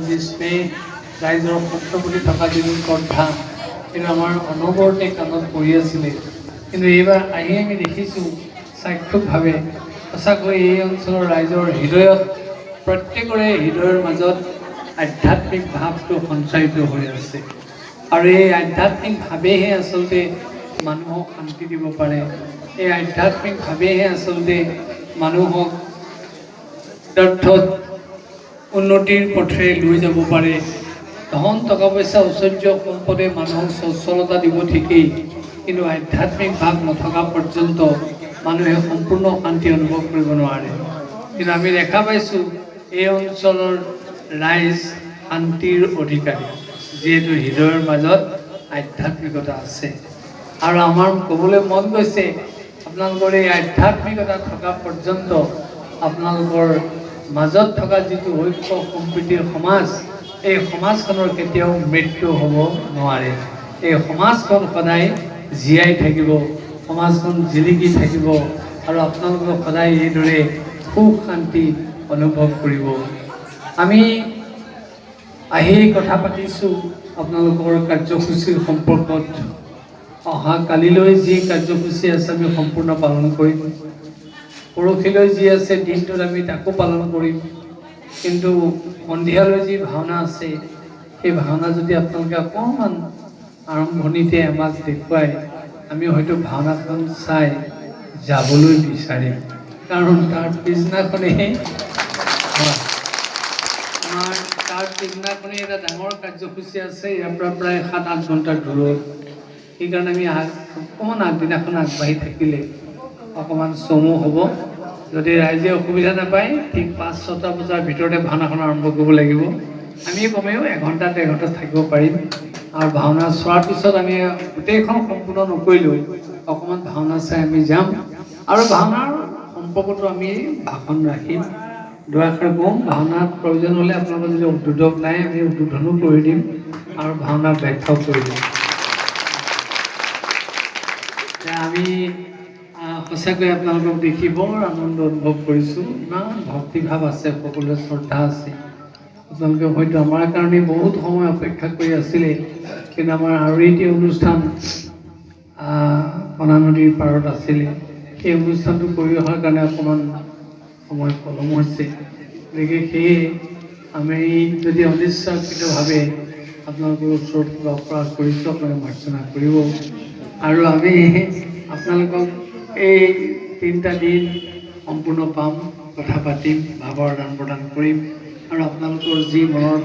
যি স্নেহ ৰাইজৰ সত্য প্ৰতি থকা যিবোৰ শ্ৰদ্ধা কিন্তু আমাৰ অনবৰতে কাণত পৰি আছিলে। কিন্তু এইবাৰ আহি আমি দেখিছোঁ চাক্ষুষভাৱে সঁচাকৈ এই অঞ্চলৰ ৰাইজৰ হৃদয়ত প্ৰত্যেকৰে হৃদয়ৰ মাজত আধ্যাত্মিক ভাৱটো সঞ্চাৰিত হৈ আছে। আৰু এই আধ্যাত্মিক ভাৱেহে আচলতে মানুহক শান্তি দিব পাৰে। এই আধ্যাত্মিক ভাৱেহে আচলতে মানুহক অৰ্থত উন্নতিৰ পথেৰে লৈ যাব পাৰে। ধন টকা পইচা ঐশ্বৰ্য সম্পদে মানুহক স্বচ্ছলতা দিব ঠিকেই, কিন্তু আধ্যাত্মিক ভাৱ নথকা পৰ্যন্ত মানুহে সম্পূৰ্ণ শান্তি অনুভৱ কৰিব নোৱাৰে। কিন্তু আমি দেখা পাইছোঁ এই অঞ্চলৰ ৰাইজ শান্তিৰ অধিকাৰী, যিহেতু হৃদয়ৰ মাজত আধ্যাত্মিকতা আছে। আৰু আমাৰ ক'বলৈ মন গৈছে আপোনালোকৰ এই আধ্যাত্মিকতা থকা পৰ্যন্ত আপোনালোকৰ মাজত থকা যিটো ঐক্য সম্প্ৰীতিৰ সমাজ, এই সমাজখনৰ কেতিয়াও মৃত্যু হ'ব নোৱাৰে। এই সমাজখন সদায় জীয়াই থাকিব, সমাজখন জিলিকি থাকিব আৰু আপোনালোকক সদায় এইদৰে সুখ শান্তি অনুভৱ কৰিব। আমি আহি কথা পাতিছোঁ আপোনালোকৰ কাৰ্যসূচীৰ সম্পৰ্কত। অহা কালিলৈ যি কাৰ্যসূচী আছে আমি সম্পূৰ্ণ পালন কৰিম। পৰহিলৈ যি আছে দিনটোত আমি তাকো পালন কৰিম। কিন্তু সন্ধিয়ালৈ যি ভাওনা আছে সেই ভাওনা যদি আপোনালোকে অকণমান আৰম্ভণিতে আমাক দেখুৱাই, আমি হয়তো ভাওনাখন চাই যাবলৈ বিচাৰিম। কাৰণ তাৰ পিছদিনাখনেই এটা ডাঙৰ কাৰ্যসূচী আছে, ইয়াৰ পৰা প্ৰায় 7-8 ঘণ্টাৰ দূৰত। সেইকাৰণে আমি অকণমান আগদিনাখন আগবাঢ়ি থাকিলে অকণমান চমু হ'ব। যদি ৰাইজে অসুবিধা নাপায় ঠিক 5-6টা বজাৰ ভিতৰতে ভাওনাখন আৰম্ভ কৰিব লাগিব। আমি কমেও 1 ঘণ্টা 1.5 ঘণ্টা থাকিব পাৰিম। আৰু ভাওনা চোৱাৰ পিছত আমি গোটেইখন সম্পূৰ্ণ নকৰিলেও অকণমান ভাওনা চাই আমি যাম। আৰু ভাওনাৰ সম্পৰ্কতো আমি ভাষণ ৰাখিম, দুআষাৰ কম। ভাওনাত প্ৰয়োজন হ'লে আপোনালোকৰ যদি উদ্বোধক নাই আমি উদ্বোধনো কৰি দিম আৰু ভাওনাৰ ব্যাখ্যাও কৰি দিম। আমি সঁচাকৈ আপোনালোকক দেখি বৰ আনন্দ অনুভৱ কৰিছোঁ। ইমান ভক্তিভাৱ আছে, সকলোৰে শ্ৰদ্ধা আছে। আপোনালোকে হয়তো আমাৰ কাৰণে বহুত সময় অপেক্ষা কৰি আছিলে, কিন্তু আমাৰ আৰু এটি অনুষ্ঠান কণা নদীৰ পাৰত আছিলে। সেই অনুষ্ঠানটো কৰি অহাৰ কাৰণে অকণমান সময় পলম হৈছে। গতিকে সেয়ে আমি যদি অনিচ্ছাকৃতভাৱে আপোনালোকৰ ওচৰত কিবা অপৰাধ কৰিছোঁ আপোনালোকে মাৰ্জনা কৰিব। আৰু আমি আপোনালোকক এই 3টা দিন সম্পূৰ্ণ পাম, কথা পাতিম, ভাৱৰ আদান প্ৰদান কৰিম। আৰু আপোনালোকৰ যি মনৰ